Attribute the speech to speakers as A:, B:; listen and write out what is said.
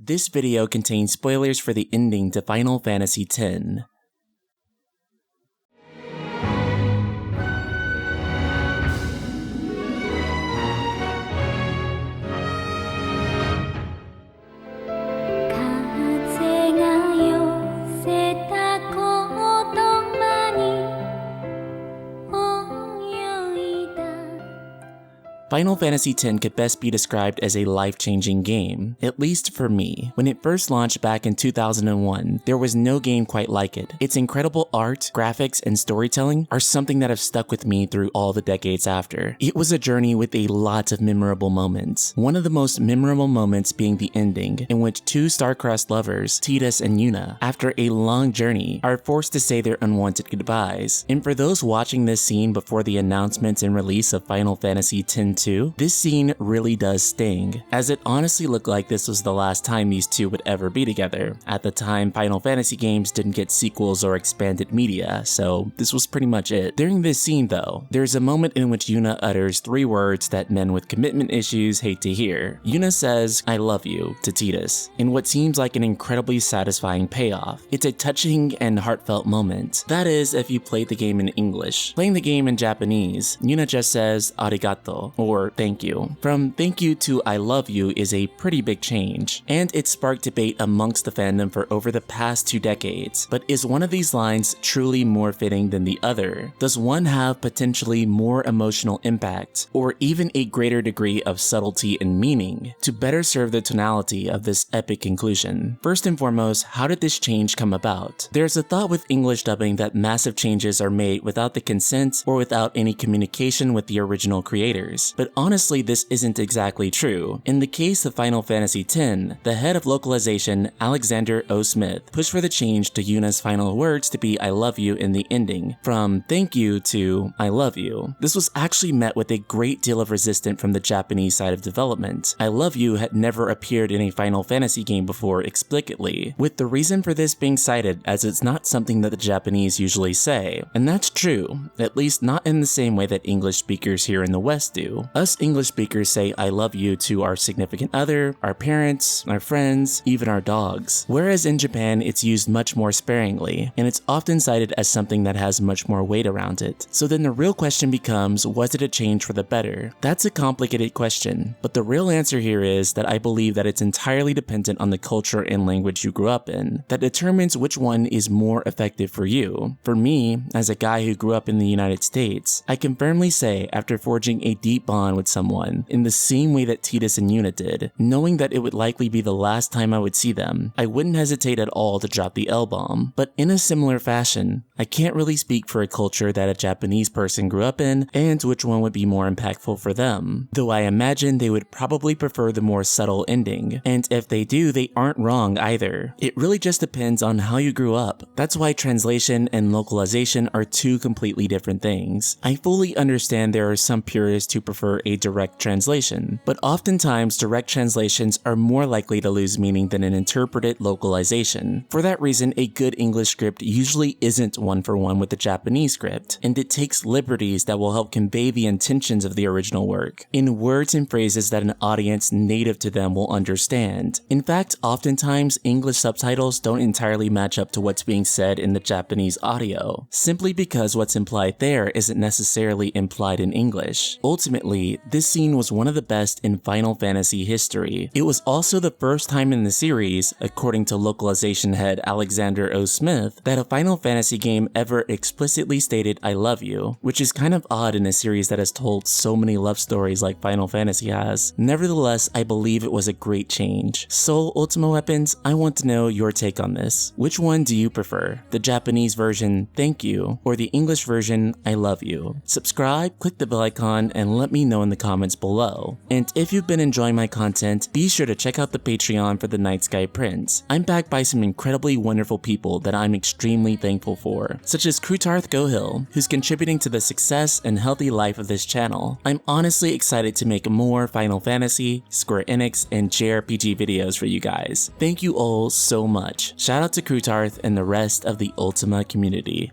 A: This video contains spoilers for the ending to Final Fantasy X. Final Fantasy X could best be described as a life-changing game, at least for me. When it first launched back in 2001, there was no game quite like it. Its incredible art, graphics, and storytelling are something that have stuck with me through all the decades after. It was a journey with a lot of memorable moments. One of the most memorable moments being the ending, in which two star-crossed lovers, Tidus and Yuna, after a long journey, are forced to say their unwanted goodbyes. And for those watching this scene before the announcements and release of Final Fantasy X-2, this scene really does sting, as it honestly looked like this was the last time these two would ever be together. At the time, Final Fantasy games didn't get sequels or expanded media, so this was pretty much it. During this scene though, there's a moment in which Yuna utters 3 words that men with commitment issues hate to hear. Yuna says, "I love you," to Tidus, in what seems like an incredibly satisfying payoff. It's a touching and heartfelt moment. That is, if you played the game in English. Playing the game in Japanese, Yuna just says, "Arigato," or "thank you." From "thank you" to "I love you" is a pretty big change, and it sparked debate amongst the fandom for over the past 2 decades. But is one of these lines truly more fitting than the other? Does one have potentially more emotional impact, or even a greater degree of subtlety and meaning, to better serve the tonality of this epic conclusion? First and foremost, how did this change come about? There's a thought with English dubbing that massive changes are made without the consent or without any communication with the original creators. But honestly, this isn't exactly true. In the case of Final Fantasy X, the head of localization, Alexander O. Smith, pushed for the change to Yuna's final words to be "I love you" in the ending, from "thank you" to "I love you." This was actually met with a great deal of resistance from the Japanese side of development. "I love you" had never appeared in a Final Fantasy game before explicitly, with the reason for this being cited as it's not something that the Japanese usually say. And that's true, at least not in the same way that English speakers here in the West do. Us English speakers say "I love you" to our significant other, our parents, our friends, even our dogs. Whereas in Japan, it's used much more sparingly, and it's often cited as something that has much more weight around it. So then the real question becomes, was it a change for the better? That's a complicated question, but the real answer here is that I believe that it's entirely dependent on the culture and language you grew up in, that determines which one is more effective for you. For me, as a guy who grew up in the United States, I can firmly say, after forging a deep bond with someone in the same way that Tidus and Yuna did, knowing that it would likely be the last time I would see them, I wouldn't hesitate at all to drop the L-bomb. But in a similar fashion, I can't really speak for a culture that a Japanese person grew up in and which one would be more impactful for them, though I imagine they would probably prefer the more subtle ending, and if they do, they aren't wrong either. It really just depends on how you grew up. That's why translation and localization are 2 completely different things. I fully understand there are some purists who prefer a direct translation, but oftentimes direct translations are more likely to lose meaning than an interpreted localization. For that reason, a good English script usually isn't one-for-one with the Japanese script, and it takes liberties that will help convey the intentions of the original work in words and phrases that an audience native to them will understand. In fact, oftentimes English subtitles don't entirely match up to what's being said in the Japanese audio, simply because what's implied there isn't necessarily implied in English. Ultimately, this scene was one of the best in Final Fantasy history. It was also the first time in the series, according to localization head Alexander O. Smith, that a Final Fantasy game ever explicitly stated "I love you," which is kind of odd in a series that has told so many love stories like Final Fantasy has. Nevertheless, I believe it was a great change. So, Ultima Weapons, I want to know your take on this. Which one do you prefer? The Japanese version, "Thank you," or the English version, "I love you"? Subscribe, click the bell icon, and let me know in the comments below. And if you've been enjoying my content, be sure to check out the Patreon for the Night Sky Prince. I'm backed by some incredibly wonderful people that I'm extremely thankful for, such as Krutarth Gohill, who's contributing to the success and healthy life of this channel. I'm honestly excited to make more Final Fantasy, Square Enix, and JRPG videos for you guys. Thank you all so much. Shout out to Krutarth and the rest of the Ultima community.